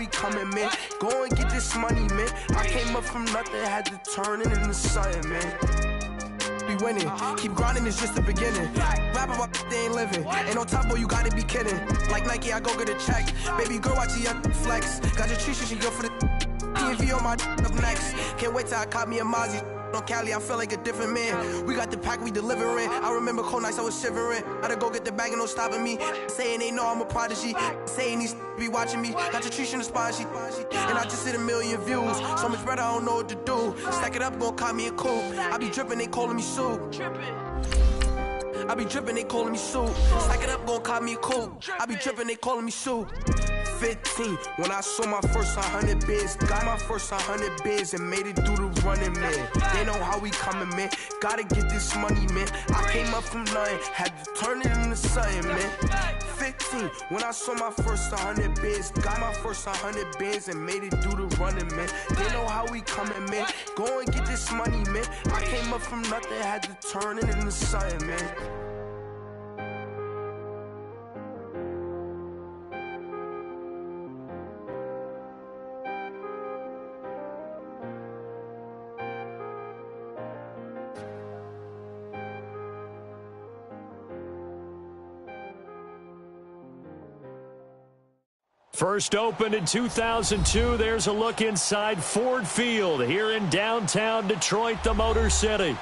we coming, man. Go and get this money, man. I came up from nothing, had to turn it into something, man. Be winning, keep grinding, it's just the beginning. Rapping about they ain't living. Ain't no top boy, you gotta be kidding. Like Nike, I go get a check. Baby girl, watch your flex. Got your tree, she go for the PNV on my up next. Can't wait till I caught me a Mozzie. On Cali, I feel like a different man. We got the pack, we delivering. I remember cold nights, I was shivering. Gotta go get the bag and no stopping me. Saying they know I'm a prodigy. Saying these be watching me. Got your tree in the spot, and I just hit 1 million views. So much better, I don't know what to do. Stack it up, gon' call me a coupe. I be dripping, they calling me soup. I be dripping, they calling me soup. Stack it up, gon' call me a coupe. I be dripping, they calling me soup. 15, when I saw my first 100 bids. Got my first 100 bids and made it through the running, man. They know how we coming, man. Gotta get this money, man. I came up from nothing, had to turn it into something, man. 15, when I saw my first 100 bids. Got my first 100 bids and made it through the running, man. They know how we coming, man. Go and get this money, man. I came up from nothing, had to turn it into something, man. First opened in 2002, there's a look inside Ford Field here in downtown Detroit, the Motor City.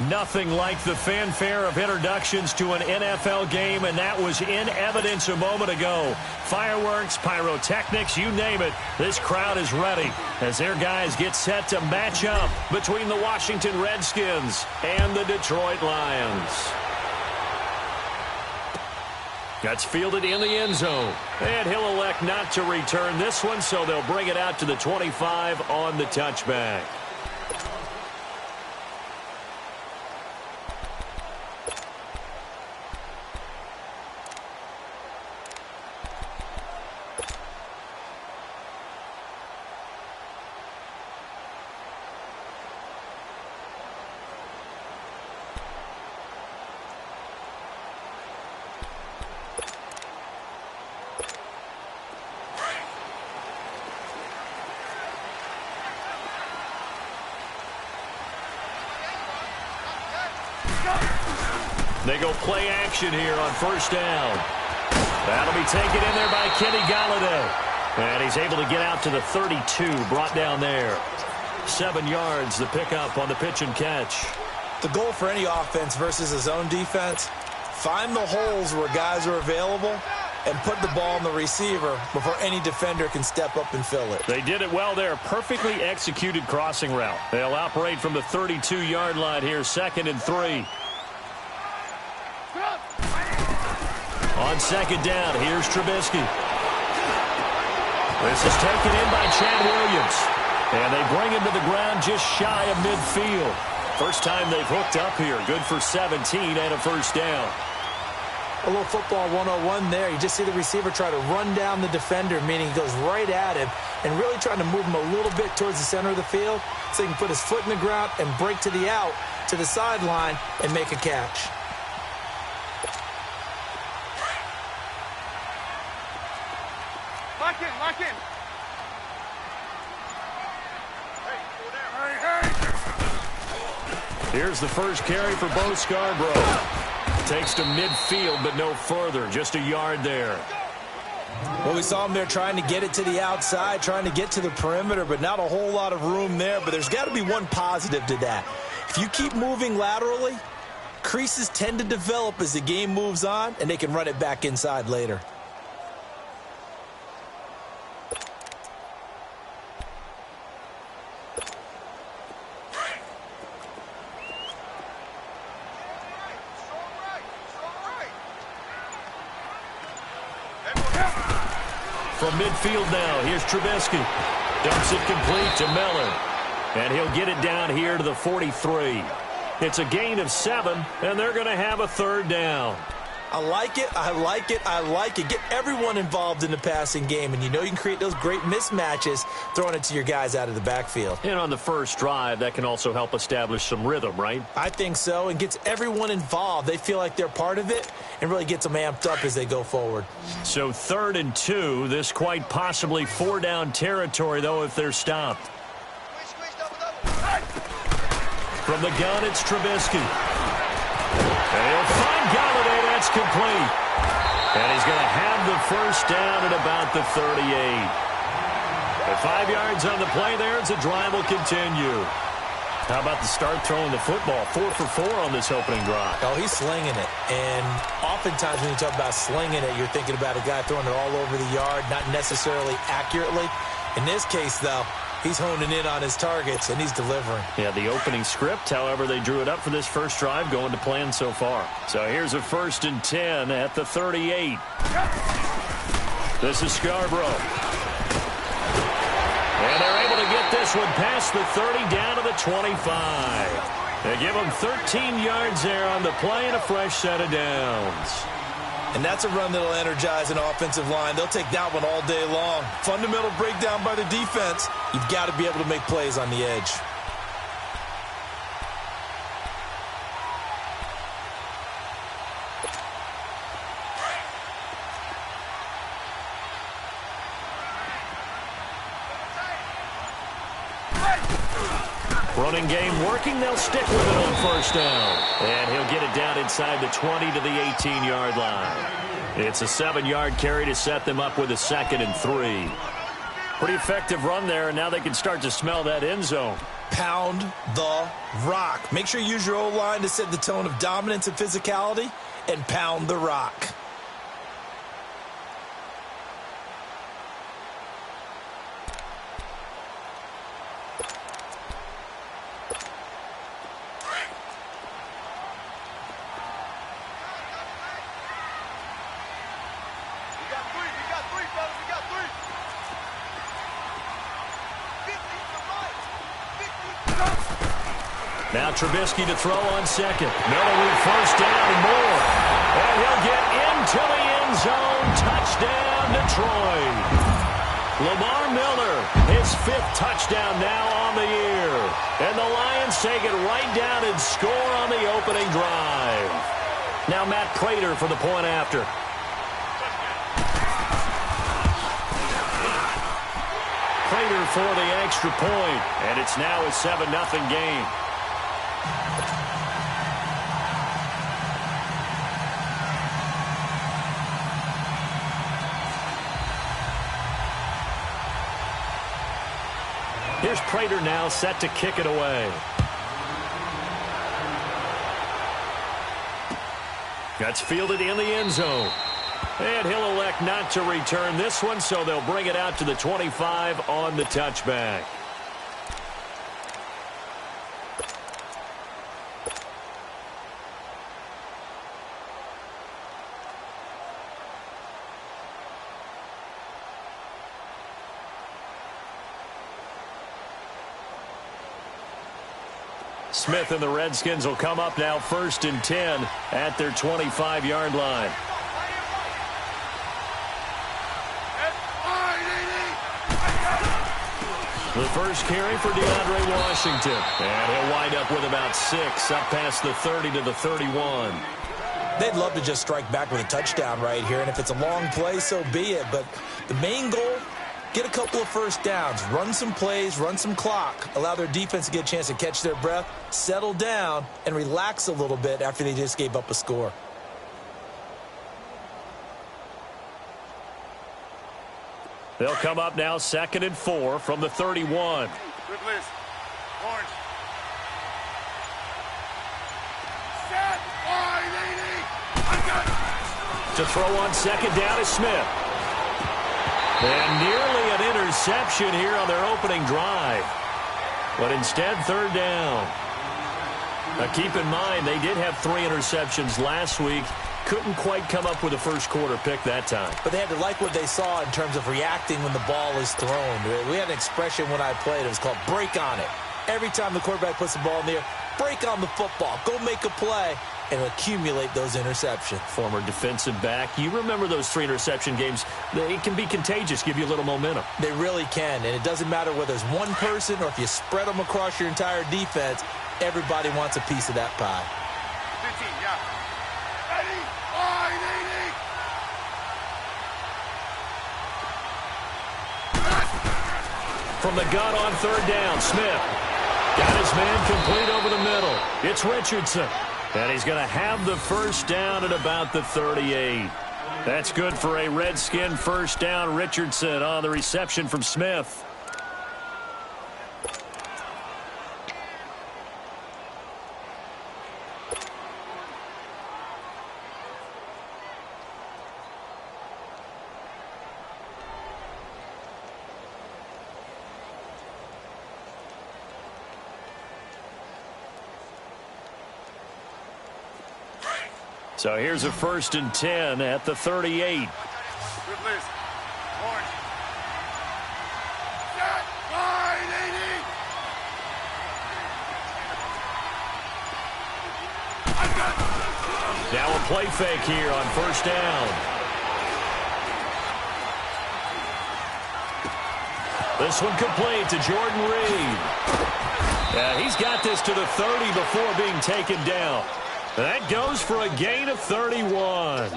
Nothing like the fanfare of introductions to an NFL game, and that was in evidence a moment ago. Fireworks, pyrotechnics, you name it. This crowd is ready as their guys get set to match up between the Washington Redskins and the Detroit Lions. That's fielded in the end zone. And he'll elect not to return this one, so they'll bring it out to the 25 on the touchback. They go play action here on first down. That'll be taken in there by Kenny Galladay. And he's able to get out to the 32, brought down there. 7 yards, the pickup on the pitch and catch. The goal for any offense versus a zone defense, find the holes where guys are available and put the ball in the receiver before any defender can step up and fill it. They did it well there. Perfectly executed crossing route. They'll operate from the 32-yard line here, 2nd and 3. On second down, here's Trubisky. This is taken in by Chad Williams. And they bring him to the ground just shy of midfield. First time they've hooked up here. Good for 17 and a first down. A little football 101 there. You just see the receiver try to run down the defender, meaning he goes right at him and really trying to move him a little bit towards the center of the field so he can put his foot in the ground and break to the out, to the sideline, and make a catch. Lock in. Here's the first carry for Bo Scarborough. Takes to midfield, but no further. Just a yard there. Well, we saw him there trying to get it to the outside, trying to get to the perimeter, but not a whole lot of room there. But there's got to be one positive to that. If you keep moving laterally, creases tend to develop as the game moves on, and they can run it back inside later. From midfield now, here's Trubisky. Dumps it complete to Miller. And he'll get it down here to the 43. It's a gain of 7, and they're going to have a third down. I like it, I like it, I like it. Get everyone involved in the passing game, and you know you can create those great mismatches throwing it to your guys out of the backfield. And on the first drive, that can also help establish some rhythm, right? I think so, and gets everyone involved. They feel like they're part of it and really gets them amped up as they go forward. So 3rd and 2, this quite possibly 4-down territory, though, if they're stopped. From the gun, it's Trubisky. And he'll find Galladay. That's complete. And he's going to have the first down at about the 38. With 5 yards on the play there, as the drive will continue. How about the start throwing the football? 4 for 4 on this opening drive. Oh, he's slinging it. And oftentimes when you talk about slinging it, you're thinking about a guy throwing it all over the yard, not necessarily accurately. In this case, though, he's honing in on his targets, and he's delivering. Yeah, the opening script, however, they drew it up for this first drive, going to plan so far. So here's a 1st and 10 at the 38. This is Scarborough. And they're able to get this one past the 30 down to the 25. They give them 13 yards there on the play and a fresh set of downs. And that's a run that'll energize an offensive line. They'll take that one all day long. Fundamental breakdown by the defense. You've got to be able to make plays on the edge. Running game working. They'll stick with it on first down. And he'll get it down inside the 20 to the 18-yard line. It's a 7-yard carry to set them up with a 2nd and 3. Pretty effective run there, and now they can start to smell that end zone. Pound the rock. Make sure you use your O-line to set the tone of dominance and physicality, and pound the rock. Now Trubisky to throw on 2nd. Miller with first down and more. And he'll get into the end zone. Touchdown, Detroit. Lamar Miller, his 5th touchdown now on the year. And the Lions take it right down and score on the opening drive. Now Matt Prater for the point after. Prater for the extra point. And it's now a 7-0 game. Here's Prater now set to kick it away. That's fielded in the end zone. And he'll elect not to return this one, so they'll bring it out to the 25 on the touchback. Smith and the Redskins will come up now 1st and 10 at their 25-yard line. The first carry for DeAndre Washington. And he'll wind up with about 6 up past the 30 to the 31. They'd love to just strike back with a touchdown right here, and if it's a long play, so be it. But the main goal, get a couple of first downs, run some plays, run some clock, allow their defense to get a chance to catch their breath, settle down, and relax a little bit after they just gave up a score. They'll come up now 2nd and 4 from the 31. Good list. Orange. To throw on 2nd down is Smith. And nearly an interception here on their opening drive. But instead, 3rd down. Now keep in mind, they did have 3 interceptions last week. Couldn't quite come up with a first quarter pick that time. But they had to like what they saw in terms of reacting when the ball is thrown. We had an expression when I played. It was called break on it. Every time the quarterback puts the ball in the air, break on the football. Go make a play. and accumulate those interceptions. Former defensive back. You remember those 3 interception games. It can be contagious, give you a little momentum. They really can, and it doesn't matter whether it's one person or if you spread them across your entire defense, everybody wants a piece of that pie. 15, yeah. Ready, line, 80. From the gun on 3rd down, Smith got his man complete over the middle. It's Richardson, and he's going to have the first down at about the 38. That's good for a Redskin first down. Richardson on the reception from Smith. So here's a 1st and 10 at the 38. Good list. Orange. Set, line, 80. Now a play fake here on 1st down. This one complete to Jordan Reed. Yeah, he's got this to the 30 before being taken down. That goes for a gain of 31.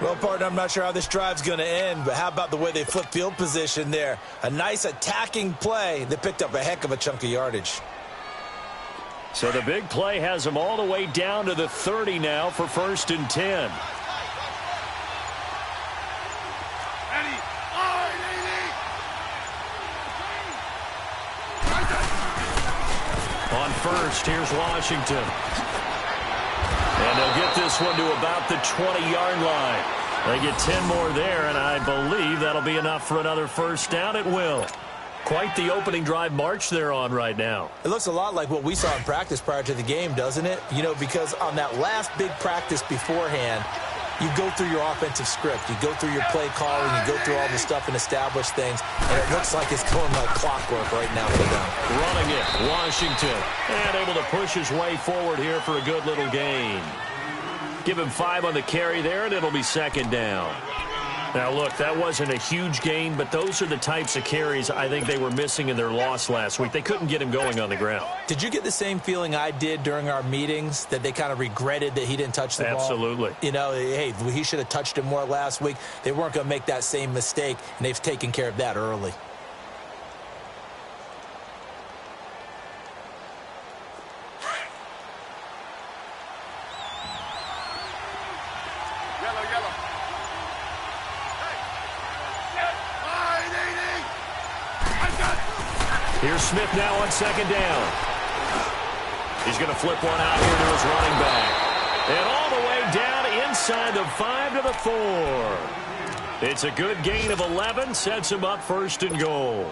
Well, partner, I'm not sure how this drive's going to end, but how about the way they flip field position there? A nice attacking play. They picked up a heck of a chunk of yardage. So the big play has them all the way down to the 30 now for 1st and 10. Ready, line, 80. On 1st, here's Washington. And they'll get this one to about the 20-yard line. They get 10 more there, and I believe that'll be enough for another first down. It will. Quite the opening drive march they're on right now. It looks a lot like what we saw in practice prior to the game, doesn't it? You know, because on that last big practice beforehand, you go through your offensive script. You go through your play calling. You go through all the stuff and establish things. And it looks like it's going like clockwork right now for them. Running it, Washington. And able to push his way forward here for a good little gain. Give him 5 on the carry there, and it'll be 2nd down. Now, look, that wasn't a huge gain, but those are the types of carries I think they were missing in their loss last week. They couldn't get him going on the ground. Did you get the same feeling I did during our meetings, that they kind of regretted that he didn't touch the ball? Absolutely. You know, hey, he should have touched it more last week. They weren't going to make that same mistake, and they've taken care of that early. Here's Smith now on 2nd down. He's going to flip one out here to his running back. And all the way down inside the 5 to the 4. It's a good gain of 11. Sets him up 1st and goal.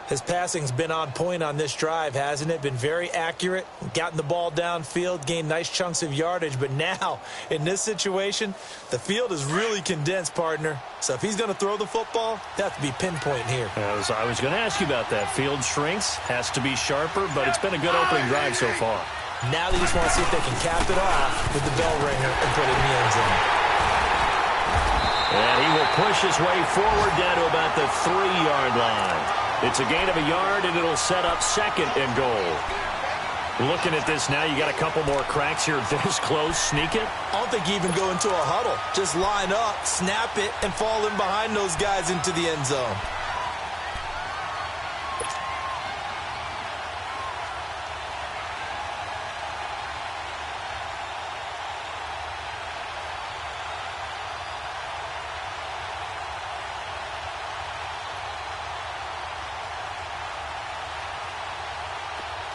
His passing's been on point on this drive, hasn't it? Been very accurate, gotten the ball downfield, gained nice chunks of yardage. But now, in this situation, the field is really condensed, partner. So if he's going to throw the football, that has to be pinpoint here. I was going to ask you about that. Field shrinks, has to be sharper, but it's been a good opening drive so far. Now they just want to see if they can cap it off with the bell ringer and put it in the end zone. And he will push his way forward down to about the 3-yard line. It's a gain of a yard, and it'll set up 2nd and goal. Looking at this now, you got a couple more cracks here. This close, sneak it. I don't think you even go into a huddle. Just line up, snap it, and fall in behind those guys into the end zone.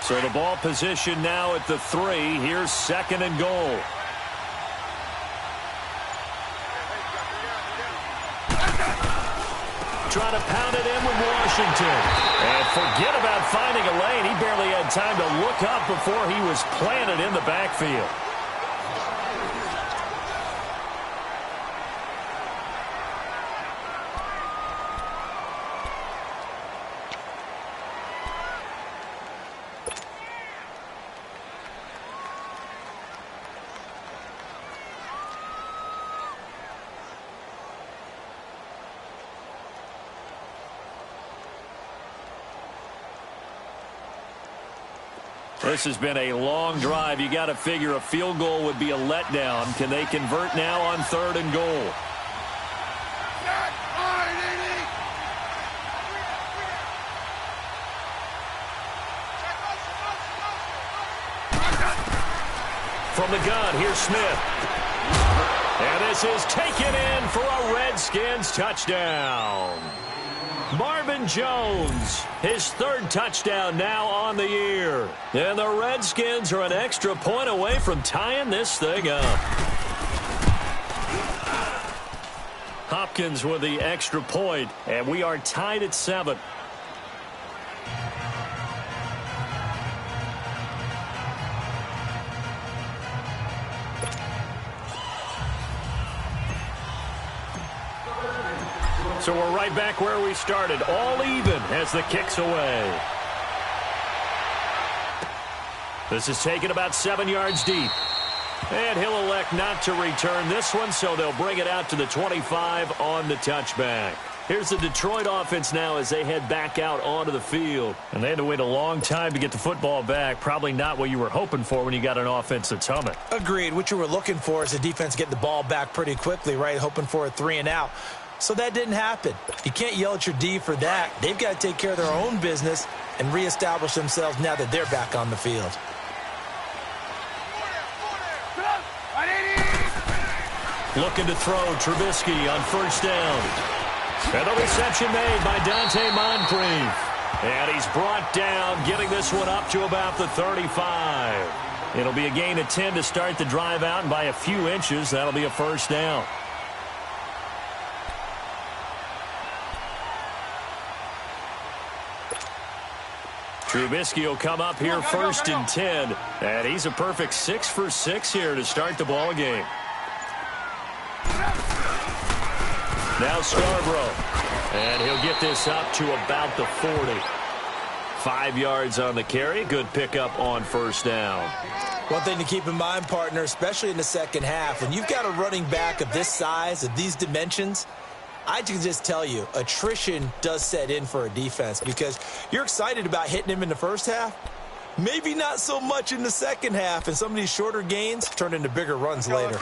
So the ball position now at the 3. Here's 2nd and goal. Trying to pound it in with Washington. And forget about finding a lane. He barely had time to look up before he was planted in the backfield. This has been a long drive. You got to figure a field goal would be a letdown. Can they convert now on 3rd and goal? From the gun, here's Smith. And this is taken in for a Redskins touchdown. Marvin Jones, his 3rd touchdown now on the year. And the Redskins are an extra point away from tying this thing up. Hopkins with the extra point, and we are tied at 7. So we're right back where we started, all even as the kick's away. This is taken about 7 yards deep. And he'll elect not to return this one, so they'll bring it out to the 25 on the touchback. Here's the Detroit offense now as they head back out onto the field. And they had to wait a long time to get the football back. Probably not what you were hoping for when you got an offense that's humming. Agreed. What you were looking for is the defense getting the ball back pretty quickly, right? Hoping for a 3 and out. So that didn't happen. You can't yell at your D for that. They've got to take care of their own business and reestablish themselves now that they're back on the field. Looking to throw Trubisky on 1st down. And the reception made by Dante Moncrief. And he's brought down, getting this one up to about the 35. It'll be a gain of 10 to start the drive out, and by a few inches, that'll be a 1st down. Trubisky will come up here 1st and 10. And he's a perfect 6 for 6 here to start the ball game. Now Scarborough. And he'll get this up to about the 40. 5 yards on the carry. Good pickup on 1st down. One thing to keep in mind, partner, especially in the second half, when you've got a running back of this size, of these dimensions, I can just tell you, attrition does set in for a defense because you're excited about hitting him in the first half. Maybe not so much in the second half, and some of these shorter gains turn into bigger runs later.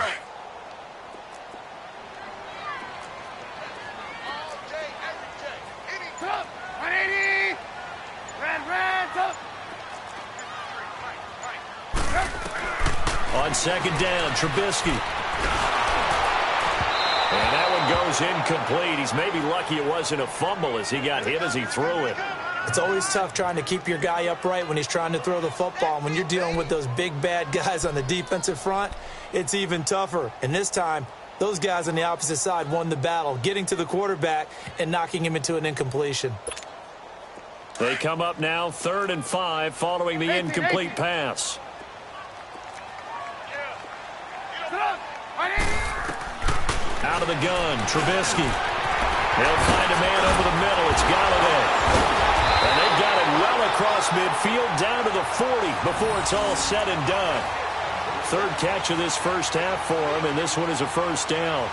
On 2nd down, Trubisky. And that one goes incomplete. He's maybe lucky it wasn't a fumble as he got hit as he threw it. It's always tough trying to keep your guy upright when he's trying to throw the football. When you're dealing with those big, bad guys on the defensive front, it's even tougher. And this time, those guys on the opposite side won the battle, getting to the quarterback and knocking him into an incompletion. They come up now 3rd and 5 following the incomplete pass. Out of the gun, Trubisky. They'll find a man over the middle. It's Galladay. And they've got it well across midfield down to the 40 before it's all said and done. 3rd catch of this first half for him, and this one is a 1st down.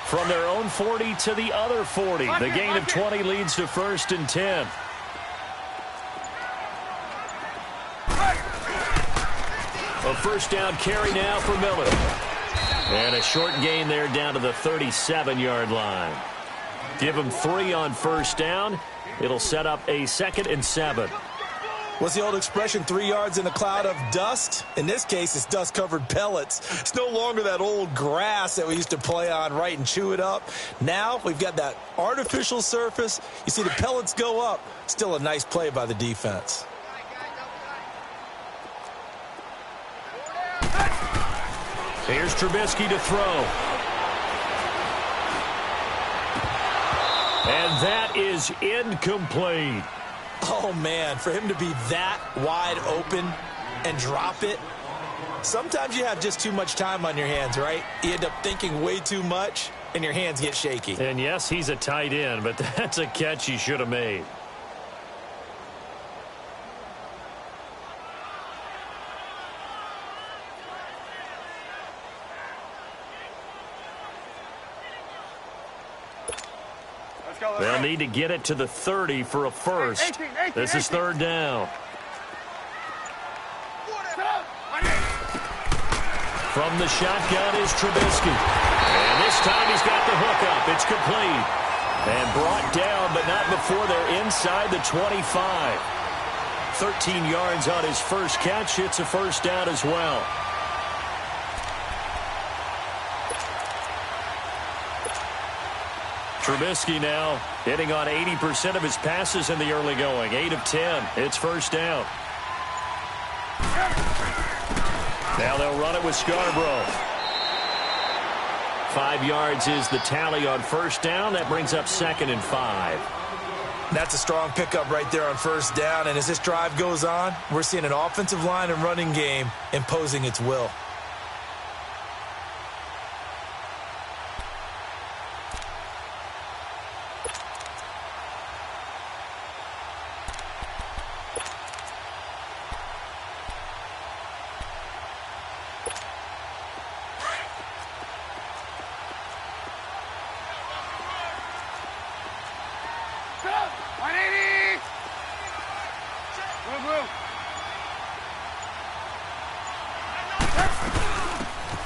From their own 40 to the other 40. The gain of 20 leads to 1st and 10. A 1st down carry now for Miller. And a short gain there down to the 37-yard line. Give him 3 on 1st down. It'll set up a 2nd and 7. What's the old expression, 3 yards in a cloud of dust? In this case, it's dust-covered pellets. It's no longer that old grass that we used to play on, right, and chew it up. Now we've got that artificial surface. You see the pellets go up. Still a nice play by the defense. Here's Trubisky to throw. And that is incomplete. Oh, man, for him to be that wide open and drop it, sometimes you have just too much time on your hands, right? You end up thinking way too much, and your hands get shaky. And, yes, he's a tight end, but that's a catch he should have made. They'll need to get it to the 30 for a first. This is third down. From the shotgun is Trubisky. And this time he's got the hookup. It's complete. And brought down, but not before they're inside the 25. 13 yards on his first catch. It's a first down as well. Trubisky now hitting on 80% of his passes in the early going. 8 of 10. It's first down. Now they'll run it with Scarborough. 5 yards is the tally on first down. That brings up 2nd and 5. That's a strong pickup right there on first down. And as this drive goes on, we're seeing an offensive line and running game imposing its will.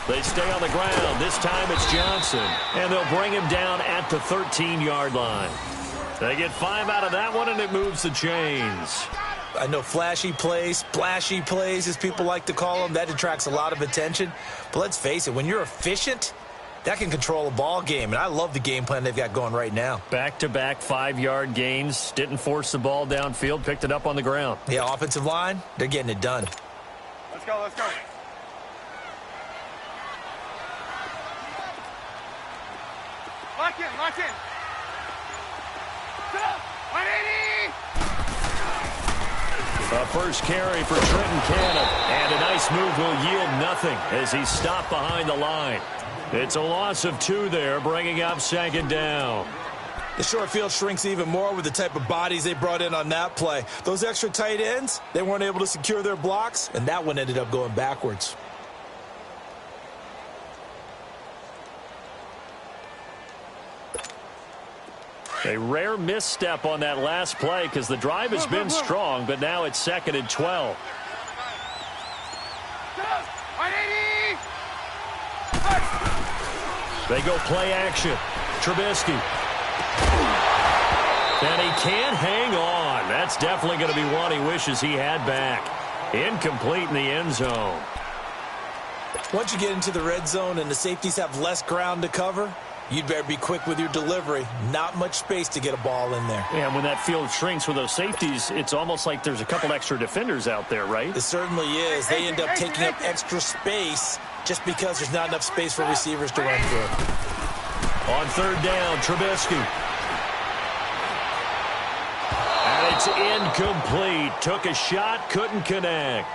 They stay on the ground. This time it's Johnson. And they'll bring him down at the 13-yard line. They get 5 out of that one, and it moves the chains. I know flashy plays, splashy plays, as people like to call them, that attracts a lot of attention. But let's face it, when you're efficient, that can control a ball game. And I love the game plan they've got going right now. Back-to-back 5-yard gains. Didn't force the ball downfield. Picked it up on the ground. Yeah, offensive line, they're getting it done. Let's go, let's go. Lock in, lock in. Go! 180! A first carry for Trenton Cannon. And a nice move will yield nothing as he's stopped behind the line. It's a loss of 2 there, bringing up 2nd down. The short field shrinks even more with the type of bodies they brought in on that play. Those extra tight ends, they weren't able to secure their blocks, and that one ended up going backwards. A rare misstep on that last play because the drive has been strong, but now it's 2nd and 12. 180! They go play action. Trubisky. And he can't hang on. That's definitely going to be one he wishes he had back. Incomplete in the end zone. Once you get into the red zone and the safeties have less ground to cover, you'd better be quick with your delivery. Not much space to get a ball in there. Yeah, when that field shrinks with those safeties, it's almost like there's a couple extra defenders out there, right? It certainly is. They end up taking up extra space just because there's not enough space for receivers to run through. On third down, Trubisky. And it's incomplete. Took a shot, couldn't connect.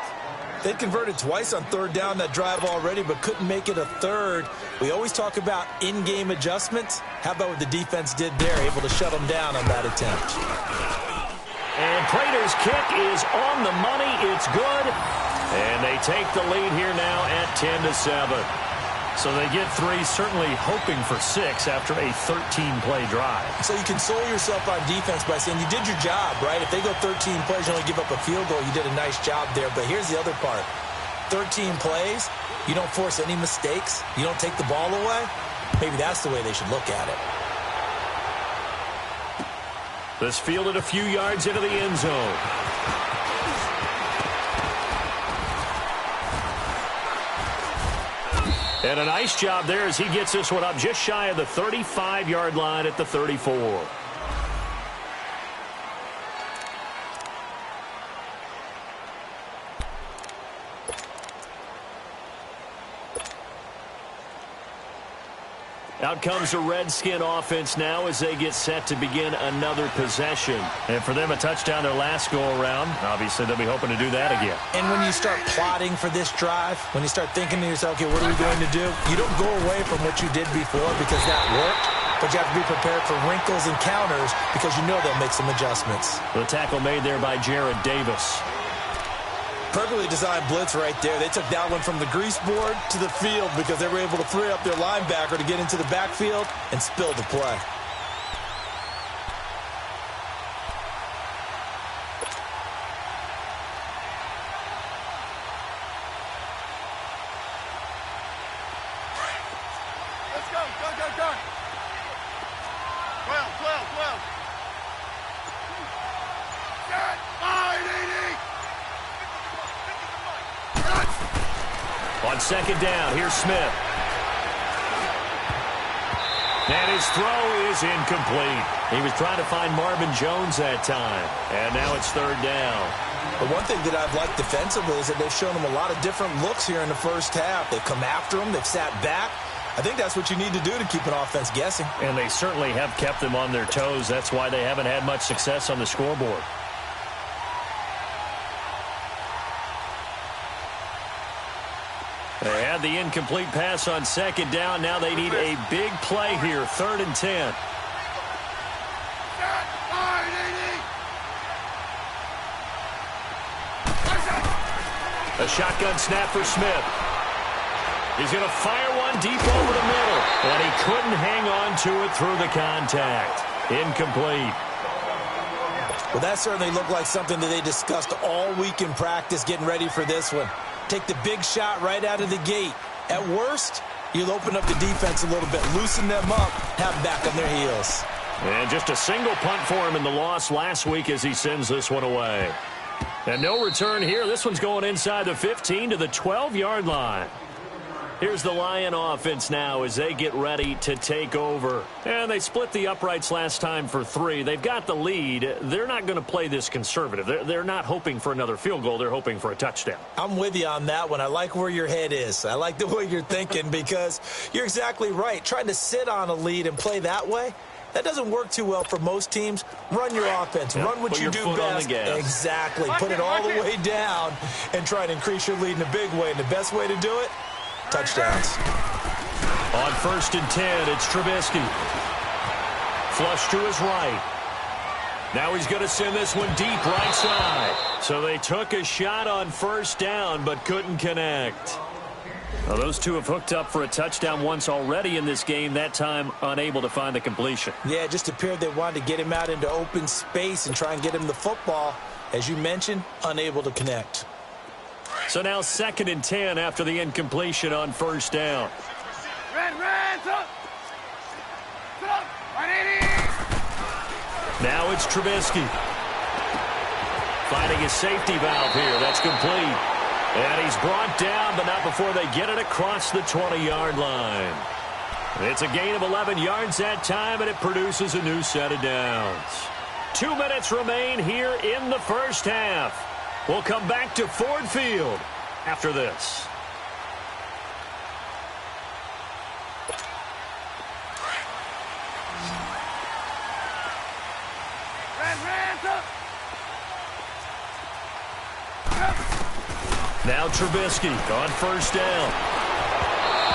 They converted twice on third down that drive already, but couldn't make it a third. We always talk about in-game adjustments. How about what the defense did there, able to shut them down on that attempt. And Prater's kick is on the money. It's good. And they take the lead here now at 10-7. So they get 3, certainly hoping for 6 after a 13-play drive. So you console yourself on defense by saying you did your job, right? If they go 13 plays, you only give up a field goal, you did a nice job there. But here's the other part. 13 plays, you don't force any mistakes, you don't take the ball away. Maybe that's the way they should look at it. This fielded a few yards into the end zone. And a nice job there as he gets this one up just shy of the 35-yard line at the 34. Out comes the Redskin offense now as they get set to begin another possession. And for them, a touchdown their last go-around. Obviously, they'll be hoping to do that again. And when you start plotting for this drive, when you start thinking to yourself, okay, what are we going to do? You don't go away from what you did before because that worked, but you have to be prepared for wrinkles and counters because you know they'll make some adjustments. The tackle made there by Jared Davis. Perfectly designed blitz right there. They took that one from the grease board to the field because they were able to free up their linebacker to get into the backfield and spill the play. On second down, here's Smith. And his throw is incomplete. He was trying to find Marvin Jones that time. And now it's third down. The one thing that I've liked defensively is that they've shown him a lot of different looks here in the first half. They've come after him. They've sat back. I think that's what you need to do to keep an offense guessing. And they certainly have kept them on their toes. That's why they haven't had much success on the scoreboard. They had the incomplete pass on second down. Now they need a big play here, 3rd and 10. A shotgun snap for Smith. He's going to fire one deep over the middle. And he couldn't hang on to it through the contact. Incomplete. Well, that certainly looked like something that they discussed all week in practice getting ready for this one. Take the big shot right out of the gate. At worst, you'll open up the defense a little bit, loosen them up, have them back on their heels. And just a single punt for him in the loss last week as he sends this one away. And no return here. This one's going inside the 15 to the 12-yard line. Here's the Lion offense now as they get ready to take over. And they split the uprights last time for 3. They've got the lead. They're not going to play this conservative. They're not hoping for another field goal. They're hoping for a touchdown. I'm with you on that one. I like where your head is. I like the way you're thinking because you're exactly right. Trying to sit on a lead and play that way, that doesn't work too well for most teams. Run your offense. Yep, run what you do best. Exactly. Put it all the way down and try to increase your lead in a big way. And the best way to do it, touchdowns. On 1st and 10, it's Trubisky. Flush to his right. Now he's going to send this one deep right side. So they took a shot on 1st down but couldn't connect. Well, those two have hooked up for a touchdown once already in this game, that time unable to find the completion. Yeah, it just appeared they wanted to get him out into open space and try and get him the football. As you mentioned, unable to connect. So now 2nd and 10 after the incompletion on 1st down. Now it's Trubisky. Finding his safety valve here. That's complete. And he's brought down, but not before they get it across the 20-yard line. It's a gain of 11 yards that time, and it produces a new set of downs. 2 minutes remain here in the first half. We'll come back to Ford Field after this. Now Trubisky on 1st down.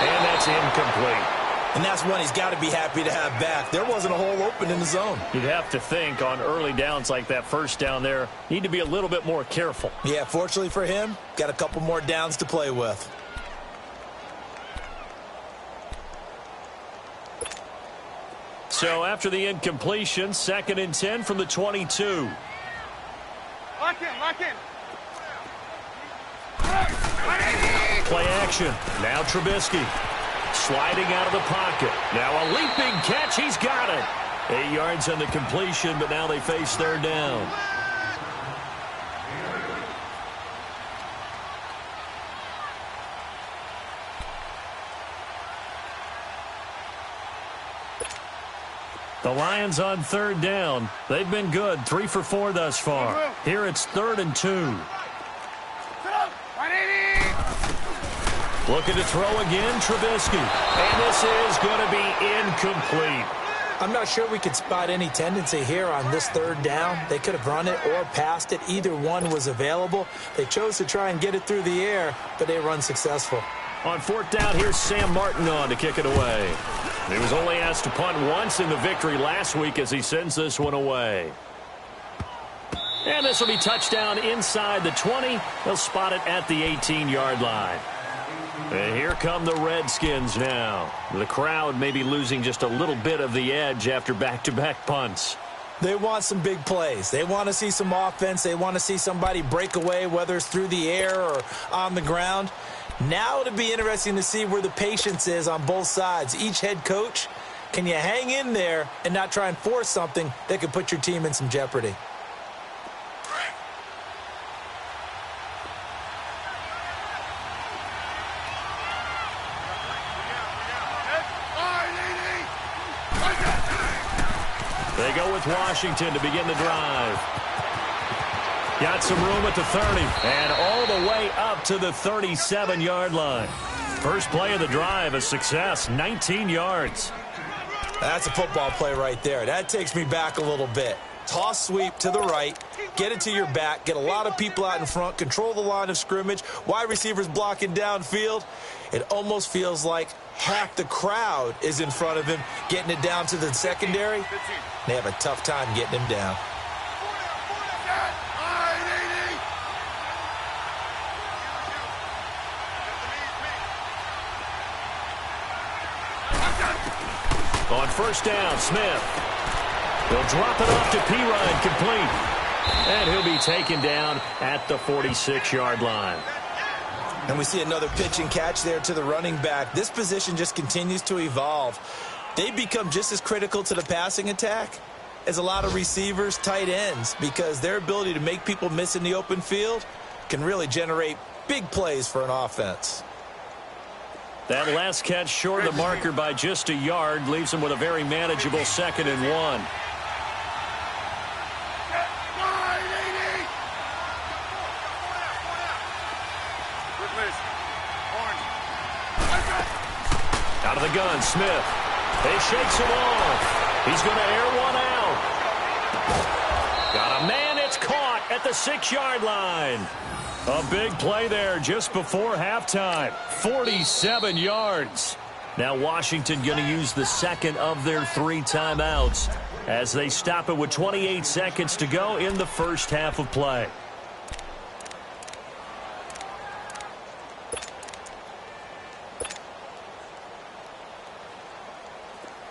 And that's incomplete. And that's one he's got to be happy to have back. There wasn't a hole open in the zone. You'd have to think on early downs like that 1st down there, need to be a little bit more careful. Yeah, fortunately for him, got a couple more downs to play with. So after the incompletion, 2nd and 10 from the 22. Lock in, lock in. Play action. Now Trubisky. Sliding out of the pocket. Now a leaping catch. He's got it. 8 yards on the completion, but now they face 3rd down. The Lions on 3rd down. They've been good. 3 for 4 thus far. Here it's 3rd and 2. Looking to throw again, Trubisky. And this is going to be incomplete. I'm not sure we could spot any tendency here on this 3rd down. They could have run it or passed it. Either one was available. They chose to try and get it through the air, but they were unsuccessful. On 4th down, here's Sam Martin on to kick it away. He was only asked to punt once in the victory last week as he sends this one away. And this will be touchdown inside the 20. They'll spot it at the 18-yard line. And here come the Redskins now. The crowd may be losing just a little bit of the edge after back-to-back punts. They want some big plays. They want to see some offense. They want to see somebody break away, whether it's through the air or on the ground. Now it'll be interesting to see where the patience is on both sides. Each head coach, can you hang in there and not try and force something that could put your team in some jeopardy? They go with Washington to begin the drive. Got some room at the 30 and all the way up to the 37-yard line. First play of the drive, a success, 19 yards. That's a football play right there. That takes me back a little bit. Toss sweep to the right, get it to your back, get a lot of people out in front, control the line of scrimmage, wide receivers blocking downfield. It almost feels like half the crowd is in front of him, getting it down to the secondary. They have a tough time getting him down. On first down, Smith. He'll drop it off to Pirine, complete. And he'll be taken down at the 46-yard line. And we see another pitch and catch there to the running back. This position just continues to evolve. They become just as critical to the passing attack as a lot of receivers, tight ends, because their ability to make people miss in the open field can really generate big plays for an offense. That last catch short of the marker by just a yard leaves him with a very manageable 2nd and 1. Out of the gun, Smith. He shakes him off. He's going to air one out. Got a man. It's caught at the 6-yard line. A big play there just before halftime. 47 yards. Now Washington going to use the second of their 3 timeouts as they stop it with 28 seconds to go in the first half of play.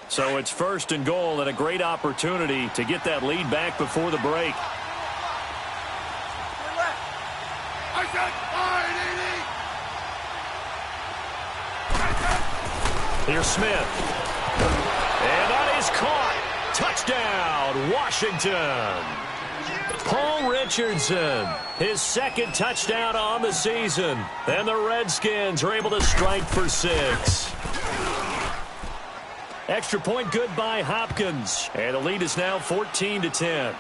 So it's 1st and goal and a great opportunity to get that lead back before the break. Here's Smith. And that is caught. Touchdown, Washington. Paul Richardson, his 2nd touchdown on the season. And the Redskins are able to strike for 6. Extra point good by Hopkins. And the lead is now 14-10.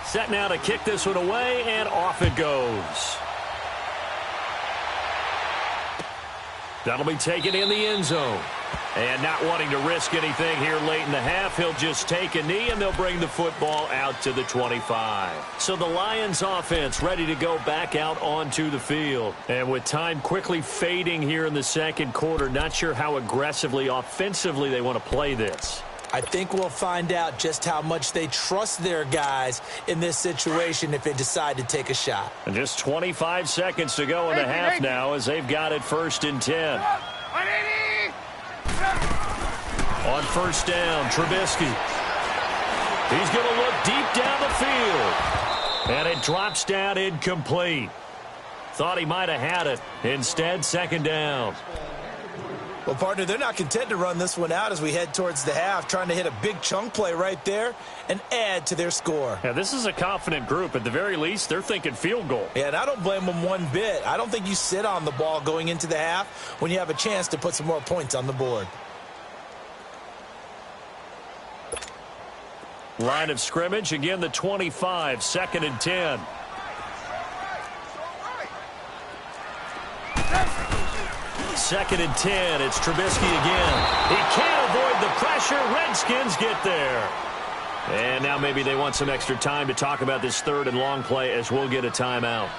Set now to kick this one away, and off it goes. That'll be taken in the end zone. And not wanting to risk anything here late in the half, he'll just take a knee, and they'll bring the football out to the 25. So the Lions offense ready to go back out onto the field. And with time quickly fading here in the second quarter, not sure how aggressively, offensively they want to play this. I think we'll find out just how much they trust their guys in this situation if they decide to take a shot. And just 25 seconds to go in the half now as they've got it 1st and 10. On first down, Trubisky. He's going to look deep down the field. And it drops down incomplete. Thought he might have had it. Instead, 2nd down. Well, partner, they're not content to run this one out as we head towards the half, trying to hit a big chunk play right there and add to their score. Yeah, this is a confident group. At the very least, they're thinking field goal. Yeah, and I don't blame them one bit. I don't think you sit on the ball going into the half when you have a chance to put some more points on the board. Line of scrimmage, again the 25, 2nd and 10. Second and 10, it's Trubisky again. He can't avoid the pressure. Redskins get there. And now maybe they want some extra time to talk about this 3rd and long play as we'll get a timeout.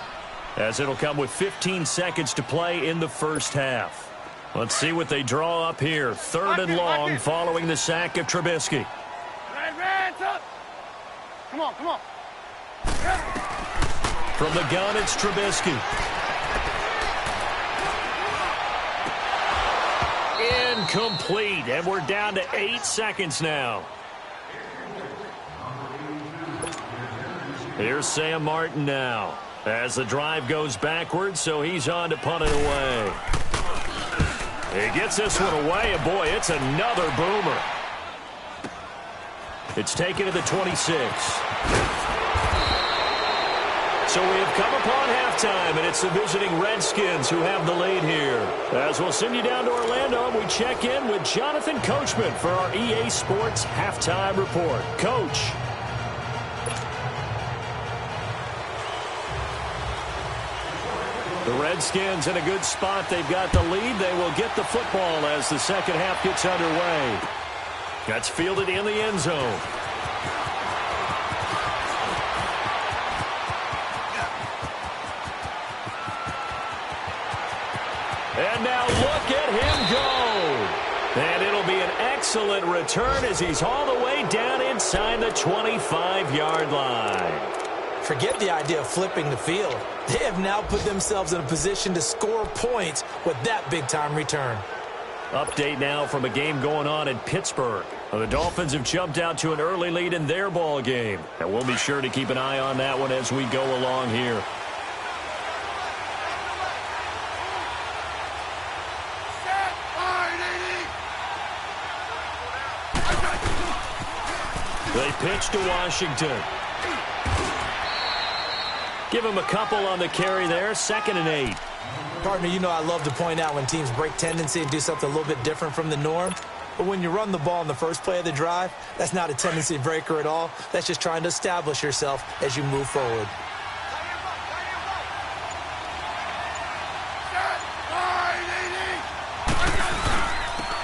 As it'll come with 15 seconds to play in the first half. Let's see what they draw up here. 3rd and long following the sack of Trubisky. Come on, come on. From the gun, it's Trubisky. Incomplete, and we're down to 8 seconds now. Here's Sam Martin now as the drive goes backwards, so he's on to punt it away. He gets this one away, and boy, it's another boomer. It's taken to the 26. So we have come upon halftime, and it's the visiting Redskins who have the lead here. As we'll send you down to Orlando, we check in with Jonathan Coachman for our EA Sports Halftime Report. Coach. The Redskins in a good spot. They've got the lead. They will get the football as the second half gets underway. That's fielded in the end zone. And now look at him go. And it'll be an excellent return as he's all the way down inside the 25-yard line. Forget the idea of flipping the field. They have now put themselves in a position to score points with that big-time return. Update now from a game going on in Pittsburgh. The Dolphins have jumped out to an early lead in their ball game. And we'll be sure to keep an eye on that one as we go along here. They pitch to Washington. Give him a couple on the carry there. 2nd and 8. Partner, you know I love to point out when teams break tendency and do something a little bit different from the norm. But when you run the ball in the first play of the drive, that's not a tendency breaker at all. That's just trying to establish yourself as you move forward.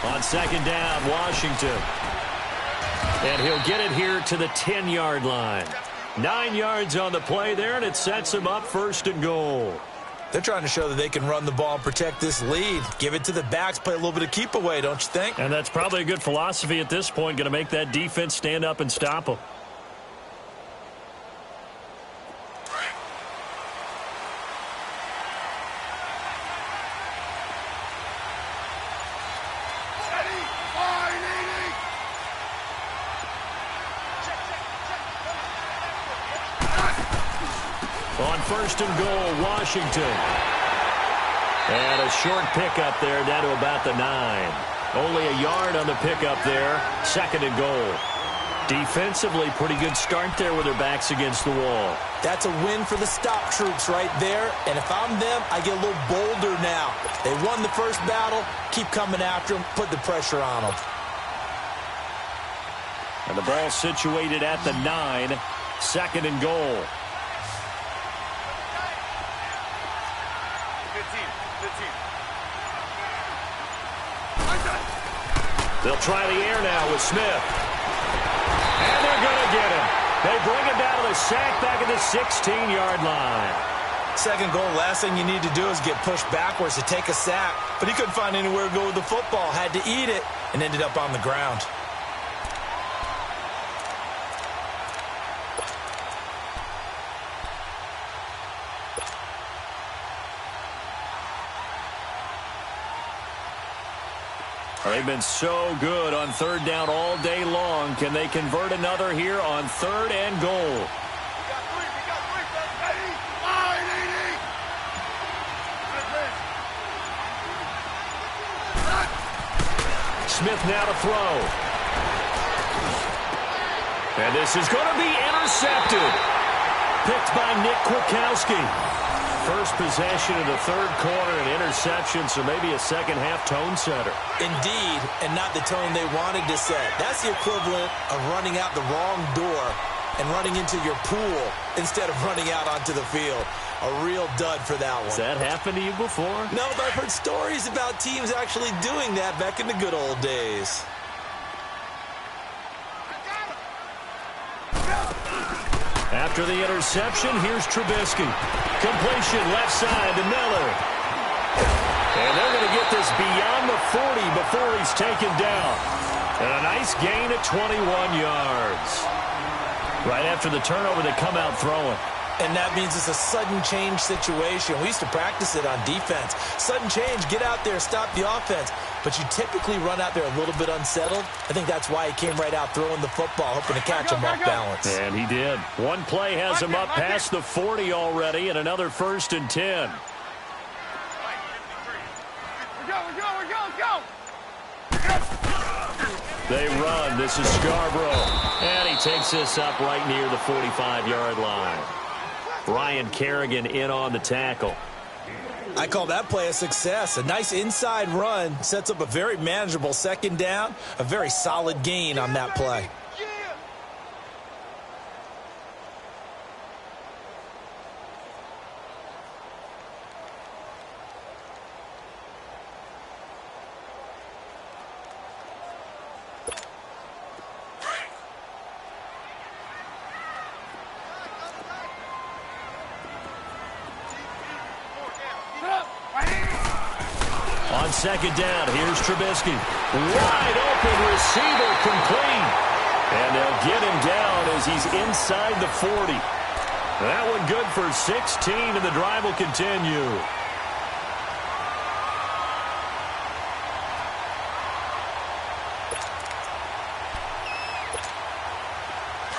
On 2nd down, Washington. And he'll get it here to the 10-yard line. 9 yards on the play there, and it sets him up 1st and goal. They're trying to show that they can run the ball and protect this lead. Give it to the backs, play a little bit of keep away, don't you think? And that's probably a good philosophy at this point, going to make that defense stand up and stop them. On 1st and goal, Washington. And a short pickup there down to about the 9. Only a yard on the pickup there. 2nd and goal. Defensively, pretty good start there with their backs against the wall. That's a win for the stop troops right there. And if I'm them, I get a little bolder now. They won the first battle. Keep coming after them. Put the pressure on them. And the ball situated at the 9. 2nd and goal. They'll try the air now with Smith. And they're going to get him. They bring him down to the sack back at the 16-yard line. 2nd goal, last thing you need to do is get pushed backwards to take a sack. But he couldn't find anywhere to go with the football. Had to eat it and ended up on the ground. They've been so good on 3rd down all day long. Can they convert another here on 3rd and goal? Smith now to throw. And this is going to be intercepted. Picked by Nick Kwiatkowski. First possession of the 3rd quarter, an interception, so maybe a second-half tone setter. Indeed, and not the tone they wanted to set. That's the equivalent of running out the wrong door and running into your pool instead of running out onto the field. A real dud for that one. Has that happened to you before? No, but I've heard stories about teams actually doing that back in the good old days. After the interception, here's Trubisky. Completion left side to Miller. And they're going to get this beyond the 40 before he's taken down. And a nice gain at 21 yards. Right after the turnover, they come out throwing. And that means it's a sudden change situation. We used to practice it on defense. Sudden change, get out there, stop the offense. But you typically run out there a little bit unsettled. I think that's why he came right out throwing the football, hoping to catch him off balance. And he did. One play has him up past the 40 already, and another 1st and 10. They run. This is Scarborough. And he takes this up right near the 45-yard line. Ryan Kerrigan in on the tackle. I call that play a success. A nice inside run sets up a very manageable second down, a very solid gain on that play. On second down, here's Trubisky. Wide open receiver, complete. And they'll get him down as he's inside the 40. That one good for 16, and the drive will continue.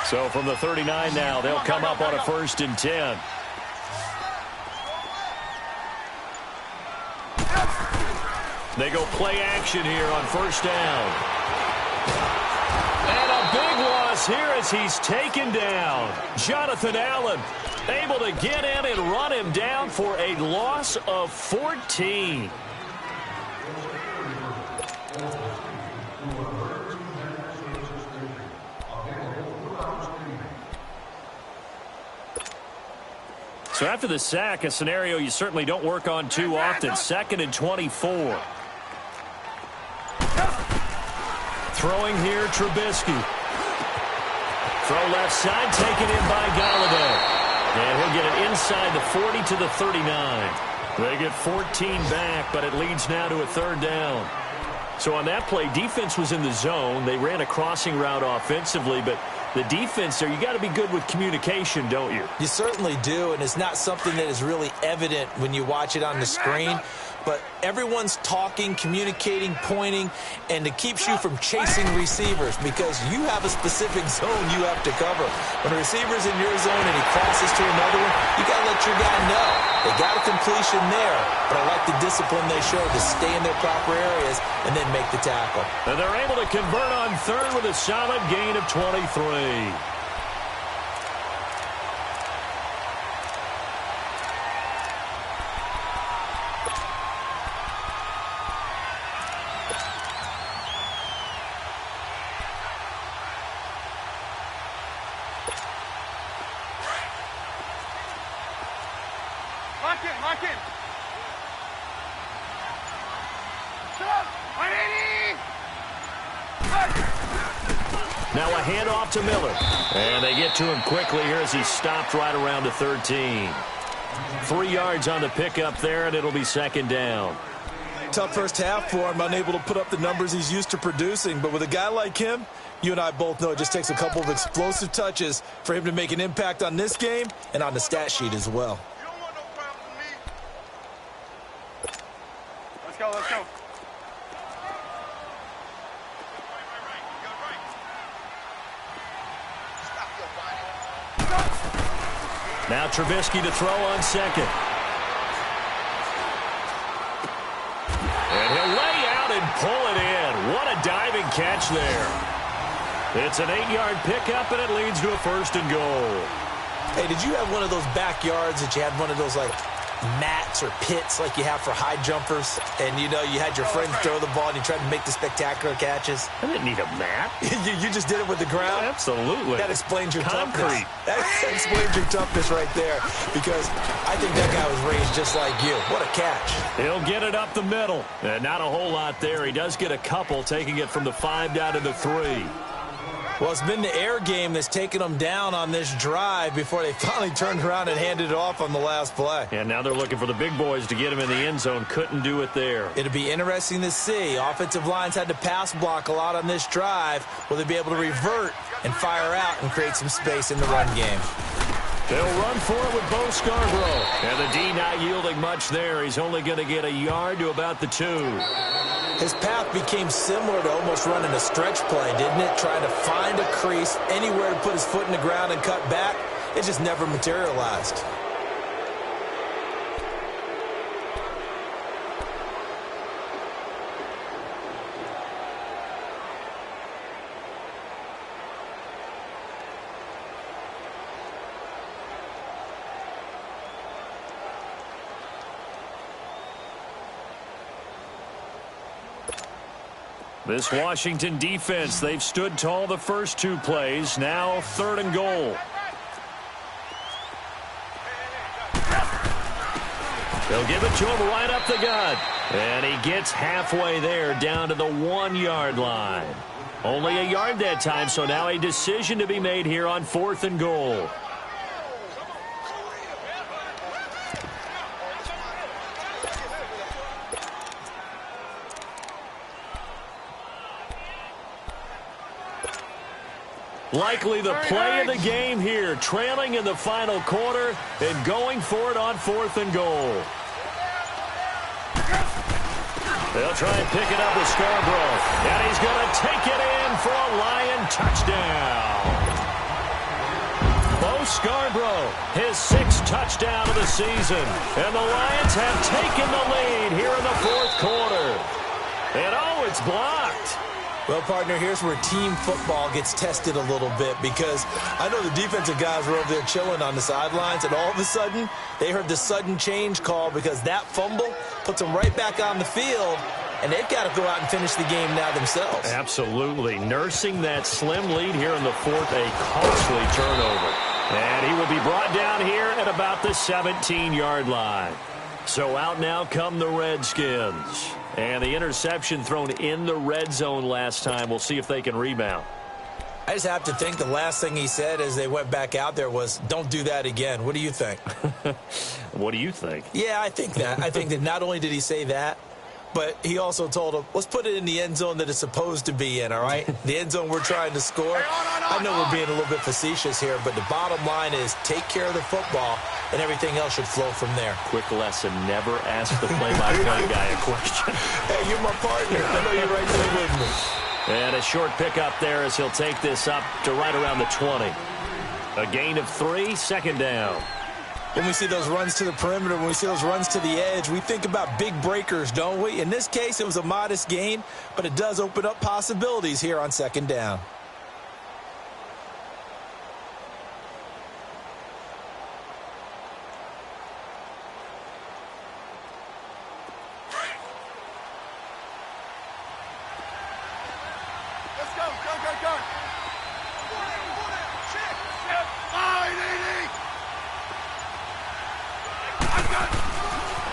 So from the 39 now, they'll come up on a 1st and 10. They go play action here on 1st down. And a big loss here as he's taken down. Jonathan Allen able to get in and run him down for a loss of 14. So after the sack, a scenario you certainly don't work on too often. 2nd and 24. Throwing here, Trubisky. Throw left side, taken in by Galladay. And he'll get it inside the 40 to the 39. They get 14 back, but it leads now to a 3rd down. So on that play, defense was in the zone. They ran a crossing route offensively, but the defense there, you got to be good with communication, don't you? You certainly do, and it's not something that is really evident when you watch it on the screen. But everyone's talking, communicating, pointing, and it keeps you from chasing receivers because you have a specific zone you have to cover. When a receiver's in your zone and he crosses to another one, you got to let your guy know. They got a completion there, but I like the discipline they show to stay in their proper areas and then make the tackle. And they're able to convert on 3rd with a solid gain of 23. Lock in. Now a handoff to Miller. And they get to him quickly here as he's stopped right around the 13. 3 yards on the pickup there, and it'll be 2nd down. Tough first half for him, unable to put up the numbers he's used to producing. But with a guy like him, you and I both know it just takes a couple of explosive touches for him to make an impact on this game and on the stat sheet as well. Let's go. Now Trubisky to throw on 2nd. And he'll lay out and pull it in. What a diving catch there. It's an 8-yard pickup, and it leads to a 1st and goal. Hey, did you have one of those backyards that you had one of those, like, mats or pits like you have for high jumpers, and you know you had your friends throw the ball and you tried to make the spectacular catches? I didn't need a mat. you just did it with the ground? Absolutely. That explains your Concrete. toughness. That explains your toughness right there, because I think that guy was raised just like you. What a catch. He'll get it up the middle. And not a whole lot there. He does get a couple, taking it from the 5 down to the 3. Well, it's been the air game that's taken them down on this drive before they finally turned around and handed it off on the last play. And now they're looking for the big boys to get him in the end zone. Couldn't do it there. It'll be interesting to see. Offensive lines had to pass block a lot on this drive. Will they be able to revert and fire out and create some space in the run game? They'll run for it with Bo Scarborough. And the D not yielding much there. He's only going to get a yard to about the 2. His path became similar to almost running a stretch play, didn't it? Trying to find a crease, anywhere to put his foot in the ground and cut back. It just never materialized. This Washington defense, they've stood tall the first two plays. Now 3rd and goal. They'll give it to him right up the gut. And he gets halfway there down to the 1-yard line. Only a yard that time, so now a decision to be made here on 4th and goal. Likely the play of the game here, trailing in the final quarter and going for it on 4th and goal. They'll try and pick it up with Scarborough, and he's going to take it in for a Lion touchdown. Bo Scarborough, his 6th touchdown of the season, and the Lions have taken the lead here in the 4th quarter. And oh, it's blocked. Well, partner, here's where team football gets tested a little bit, because I know the defensive guys were over there chilling on the sidelines, and all of a sudden they heard the sudden change call because that fumble puts them right back on the field, and they've got to go out and finish the game now themselves. Absolutely. Nursing that slim lead here in the 4th, a costly turnover. And he will be brought down here at about the 17-yard line. So out now come the Redskins. And the interception thrown in the red zone last time. We'll see if they can rebound. I just have to think the last thing he said as they went back out there was, don't do that again. What do you think? What do you think? Yeah, I think that. I think that not only did he say that, but he also told him, let's put it in the end zone that it's supposed to be in, all right? The end zone we're trying to score. I know we're being a little bit facetious here, but the bottom line is take care of the football, and everything else should flow from there. Quick lesson, never ask the play-by-play guy a question. Hey, you're my partner. I know you're right there with me. And a short pickup there as he'll take this up to right around the 20. A gain of 3, 2nd down. When we see those runs to the perimeter, when we see those runs to the edge, we think about big breakers, don't we? In this case, it was a modest gain, but it does open up possibilities here on 2nd down.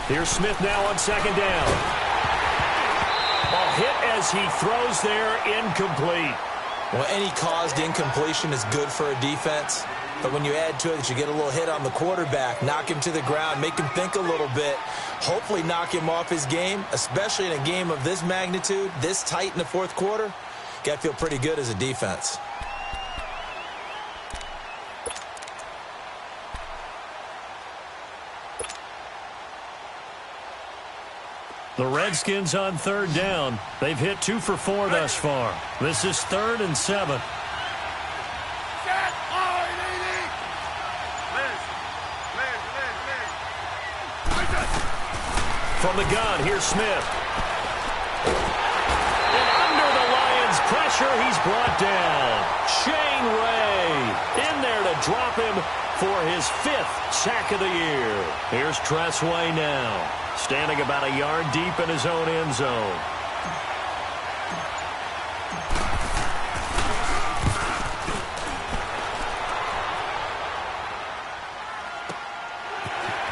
Here's Smith now on 2nd down. A hit as he throws there, incomplete. Well, any caused incompletion is good for a defense. But when you add to it that you get a little hit on the quarterback, knock him to the ground, make him think a little bit, hopefully knock him off his game, especially in a game of this magnitude, this tight in the 4th quarter, got to feel pretty good as a defense. The Redskins on 3rd down. They've hit 2 for 4 thus far. This is 3rd and 7. From the gun, here's Smith. And under the Lions' pressure, he's brought down. Shane Ray in there to drop him for his 5th sack of the year. Here's Tressway now, standing about a yard deep in his own end zone.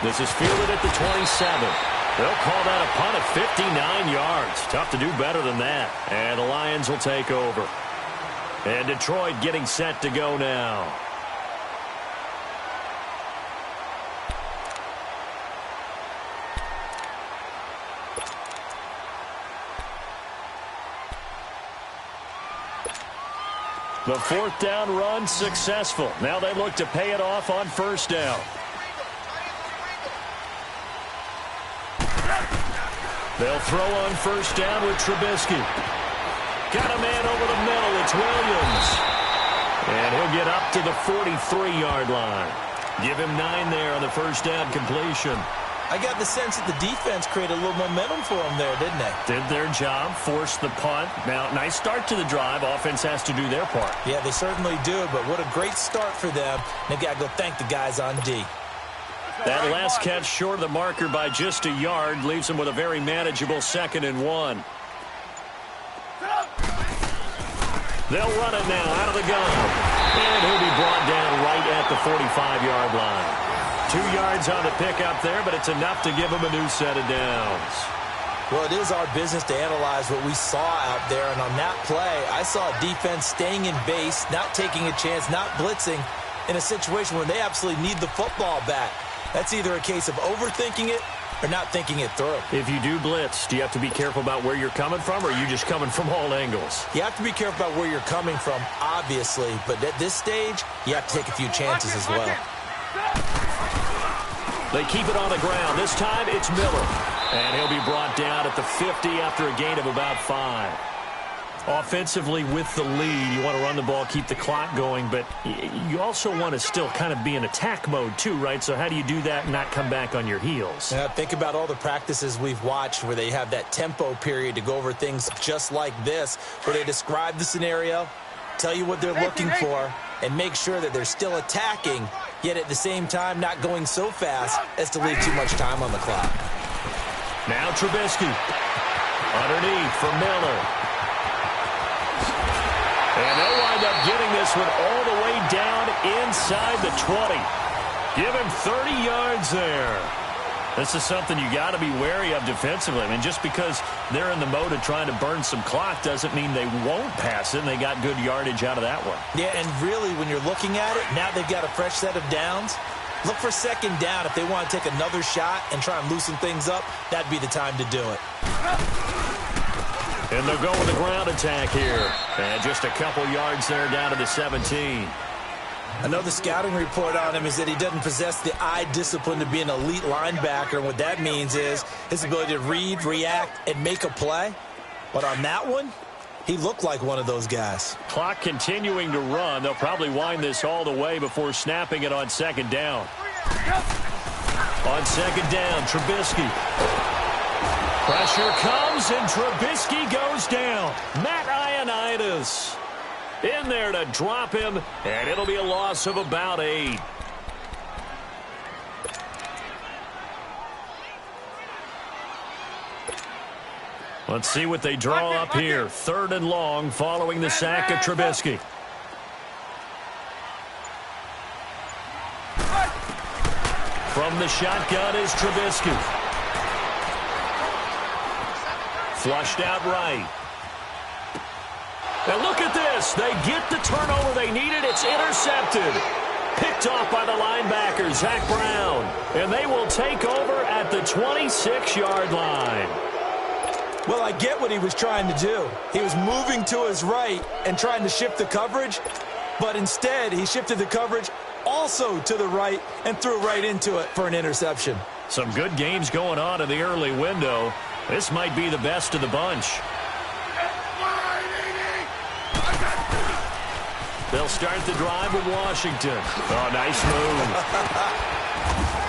This is fielded at the 27. They'll call that a punt at 59 yards. Tough to do better than that. And the Lions will take over. And Detroit getting set to go now. The 4th down run successful. Now they look to pay it off on 1st down. They'll throw on 1st down with Trubisky. Got a man over the middle. It's Williams. And he'll get up to the 43-yard line. Give him 9 there on the 1st down completion. I got the sense that the defense created a little momentum for them there, didn't they? Did their job, forced the punt. Now, nice start to the drive. Offense has to do their part. Yeah, they certainly do, but what a great start for them. They've got to go thank the guys on D. That last catch short of the marker by just a yard leaves them with a very manageable 2nd and 1. They'll run it now out of the gun. And he'll be brought down right at the 45-yard line. 2 yards on the pickup there, but it's enough to give him a new set of downs. Well, it is our business to analyze what we saw out there, and on that play, I saw a defense staying in base, not taking a chance, not blitzing, in a situation where they absolutely need the football back. That's either a case of overthinking it or not thinking it through. If you do blitz, do you have to be careful about where you're coming from, or are you just coming from all angles? You have to be careful about where you're coming from, obviously, but at this stage, you have to take a few chances as well. They keep it on the ground. This time, it's Miller. And he'll be brought down at the 50 after a gain of about 5. Offensively, with the lead, you want to run the ball, keep the clock going, but you also want to still kind of be in attack mode too, right? So how do you do that and not come back on your heels? Yeah, think about all the practices we've watched where they have that tempo period to go over things just like this, where they describe the scenario, tell you what they're looking for, and make sure that they're still attacking, yet at the same time not going so fast as to leave too much time on the clock. Now Trubisky. Underneath for Miller. And they'll wind up getting this one all the way down inside the 20. Give him 30 yards there. This is something you got to be wary of defensively. I mean, just because they're in the mode of trying to burn some clock doesn't mean they won't pass it, and they got good yardage out of that one. Yeah, and really, when you're looking at it, now they've got a fresh set of downs. Look for second down. If they want to take another shot and try and loosen things up, that'd be the time to do it. And they'll go with a ground attack here. And just a couple yards there down to the 17. Another scouting report on him is that he doesn't possess the eye discipline to be an elite linebacker. And what that means is his ability to read, react, and make a play. But on that one, he looked like one of those guys. Clock continuing to run. They'll probably wind this all the way before snapping it on second down. On second down, Trubisky. Pressure comes, and Trubisky goes down. Matt Ioannidis in there to drop him, and it'll be a loss of about 8. Let's see what they draw up here. 3rd and long following the sack of Trubisky. From the shotgun is Trubisky. Flushed out right. And look at this. They get the turnover they needed. It's intercepted. Picked off by the linebacker, Zach Brown. And they will take over at the 26-yard line. Well, I get what he was trying to do. He was moving to his right and trying to shift the coverage, but instead he shifted the coverage also to the right and threw right into it for an interception. Some good games going on in the early window. This might be the best of the bunch. They'll start the drive with Washington. Oh, nice move.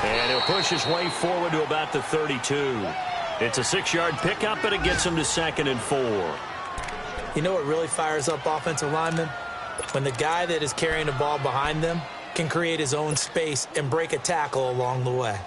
And he'll push his way forward to about the 32. It's a 6-yard pickup, but it gets him to 2nd and 4. You know what really fires up offensive linemen? When the guy that is carrying the ball behind them can create his own space and break a tackle along the way.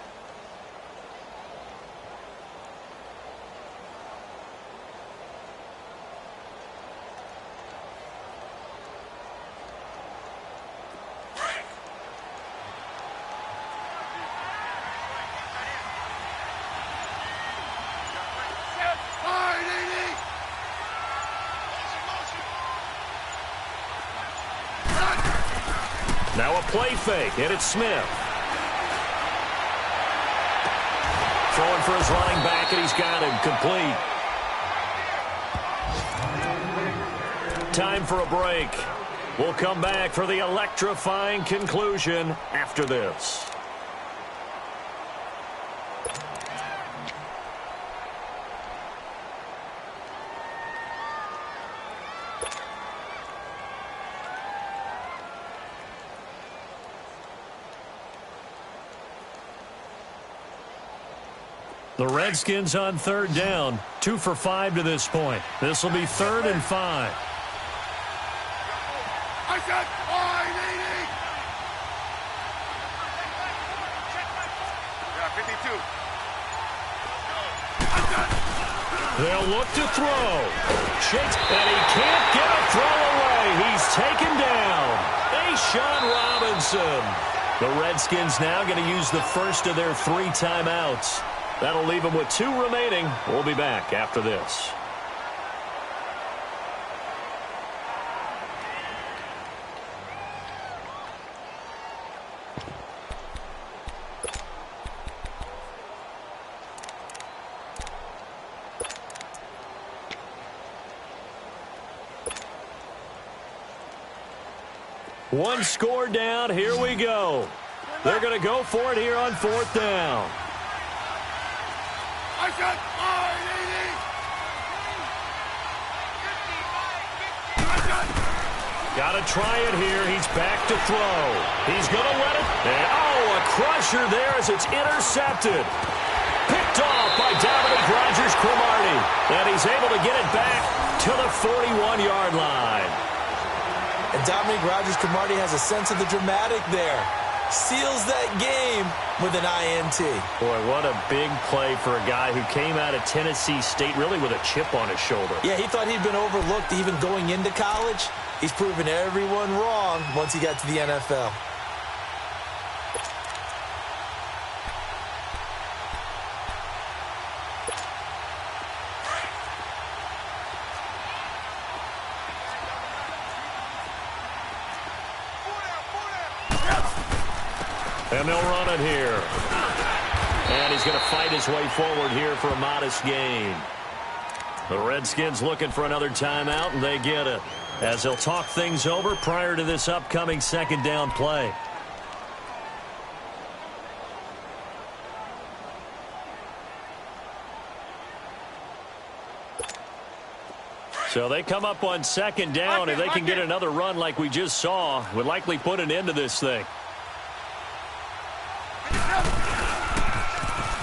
Now a play fake, and it's Smith. Throwing for his running back, and he's got him complete. Time for a break. We'll come back for the electrifying conclusion after this. The Redskins on 3rd down, 2 for 5 to this point. This will be 3rd and 5. I said 580. Yeah, 52. They'll look to throw. Shakes, and he can't get a throw away. he's taken down. Sean Robinson. The Redskins now going to use the first of their 3 timeouts. That'll leave them with 2 remaining. We'll be back after this. One score down. Here we go. They're going to go for it here on 4th down. Got to try it here. He's back to throw. He's going to let it. And, a crusher there as it's intercepted. Picked off by Dominic Rodgers-Cromartie. And he's able to get it back to the 41-yard line. And Dominic Rodgers-Cromartie has a sense of the dramatic there. Seals that game with an INT. Boy, what a big play for a guy who came out of Tennessee State really with a chip on his shoulder. Yeah, he thought he'd been overlooked even going into college. He's proven everyone wrong once he got to the NFL. And they'll run it here. And he's going to fight his way forward here for a modest gain. The Redskins looking for another timeout, and they get it, as they'll talk things over prior to this upcoming 2nd down play. So they come up on 2nd down, and they can get another run like we just saw. Would likely put an end to this thing.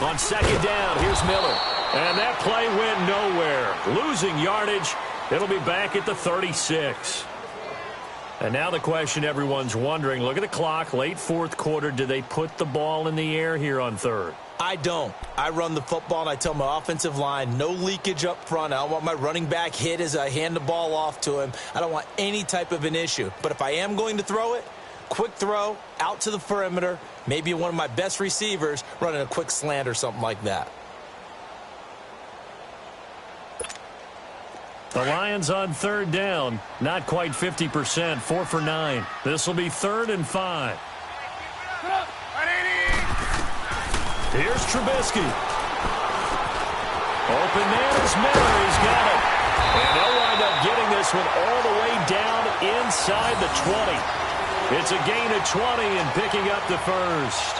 On 2nd down, here's Miller. And that play went nowhere. Losing yardage. It'll be back at the 36. And now the question everyone's wondering, look at the clock, late 4th quarter. Do they put the ball in the air here on 3rd? I don't. I run the football, and I tell my offensive line, no leakage up front. I don't want my running back hit as I hand the ball off to him. I don't want any type of an issue. But if I am going to throw it, quick throw, out to the perimeter, maybe one of my best receivers running a quick slant or something like that. The Lions on 3rd down, not quite 50%, 4 for 9. This will be 3rd and 5. Here's Trubisky. Open man is Miller. He's got it. And they'll wind up getting this one all the way down inside the 20. It's a gain of 20 and picking up the first.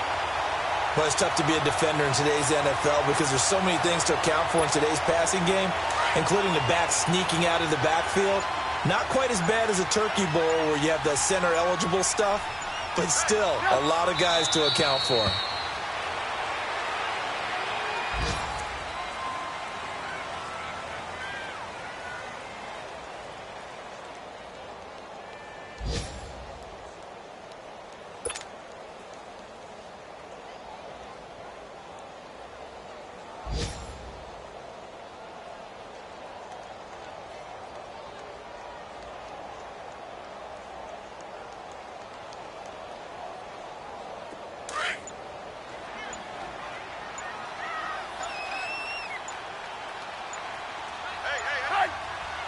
Well, it's tough to be a defender in today's NFL because there's so many things to account for in today's passing game, including the back sneaking out of the backfield. Not quite as bad as a turkey bowl where you have the center-eligible stuff, but still a lot of guys to account for.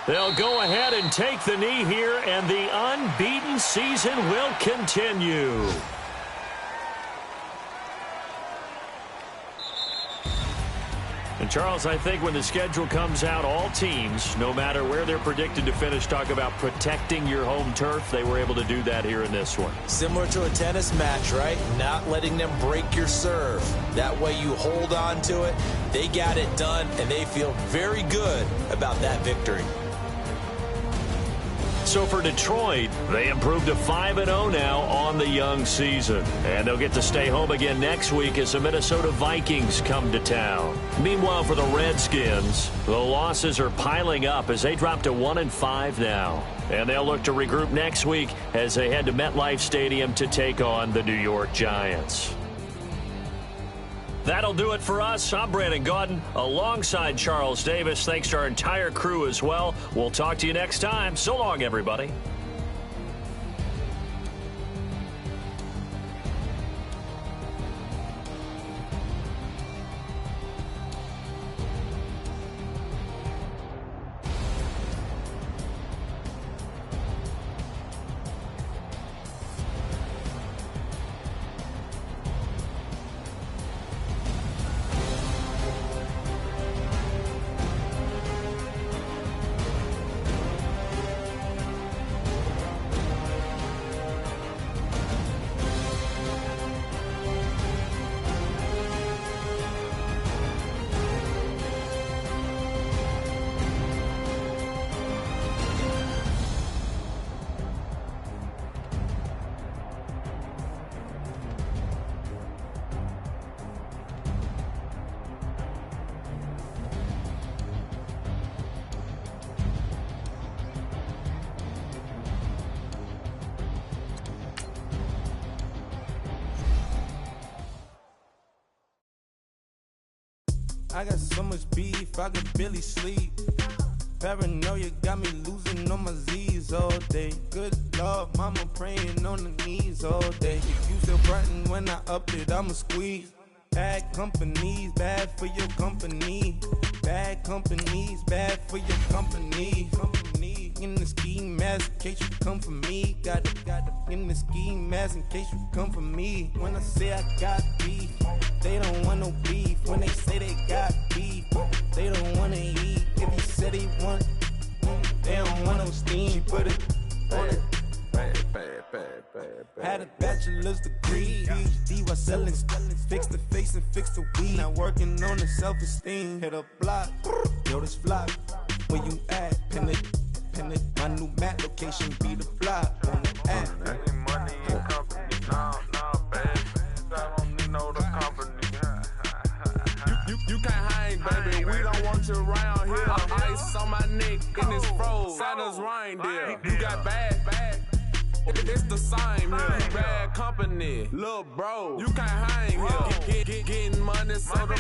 They'll go ahead and take the knee here, and the unbeaten season will continue. And, Charles, I think when the schedule comes out, all teams, no matter where they're predicted to finish, talk about protecting your home turf. They were able to do that here in this one. Similar to a tennis match, right? Not letting them break your serve. That way you hold on to it. They got it done, and they feel very good about that victory. So for Detroit, they improved to 5-0 now on the young season. And they'll get to stay home again next week as the Minnesota Vikings come to town. Meanwhile, for the Redskins, the losses are piling up as they drop to 1-5 now. And they'll look to regroup next week as they head to MetLife Stadium to take on the New York Giants. That'll do it for us. I'm Brandon Gaudin alongside Charles Davis. Thanks to our entire crew as well. We'll talk to you next time. So long, everybody. I got so much beef, I could barely sleep. Paranoia got me losing on my Z's all day. Good Lord, mama praying on the knees all day. If you still frontin' when I up it, I'ma squeeze. Bad companies, bad for your company. Bad companies, bad for your company. In the ski mask in case you come for me. Got it in the ski mask in case you come for me. When I say I got beef, they don't want no beef. When they say they got beef, they don't wanna eat. If you said they want, they don't want no steam. She put it on it. Had a bachelor's degree, PhD while selling. Fix the face and fix the weed. Now working on the self-esteem. Hit a block, yo this flock. Where you at? Pin it. My new map location be the block on the app. Money and company, no, baby. I don't need no the company. You can't hang, baby. We don't want you around here. Ice on my neck in this froze. Santa's reindeer. You got bad. It's the same here. Bad company, little bro. You can't hang here. Getting money, so the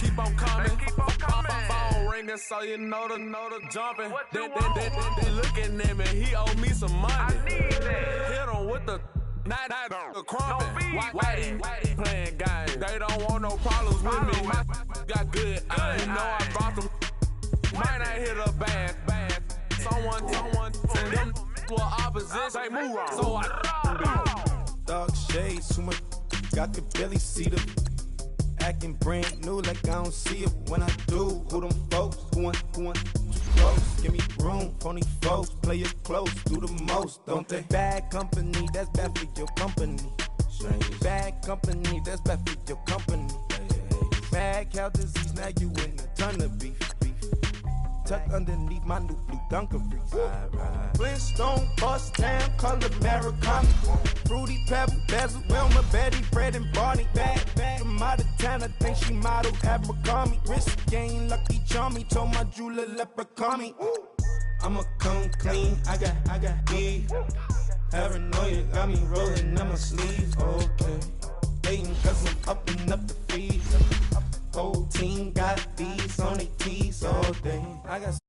keep on coming. Phone ringing, so you know the jumping. They looking at me, he owe me some money. I need that. Hit him with the the crumping. Why they playing games? They don't want no problems with me. My got good. I know I brought them. Might not hit a bad. Someone them were opposition. They move wrong. So I dark shades, too much. I could barely see them. Acting brand new like I don't see it when I do. Who them folks? Who want too close? Give me room, phony folks. Play it close, do the most, don't they? Bad company, that's bad for your company. Bad company, that's bad for your company. Mad cow disease, now you in a ton of beef. Tucked underneath my new blue Dunkaroos. Flintstone, bust down, color Americana. Fruity Pebble, Basil, Wilma, Betty, Fred, and Barney. Bad, from out of town, I think she modeled Abercrombie. Wrist game, Lucky Charmy, told my jeweler, leprechaun me. I'ma come clean, I got beef. Paranoia got me rolling on my sleeves, okay. Hating cause I'm upping up the fees. Whole team got these on their tees all day. I got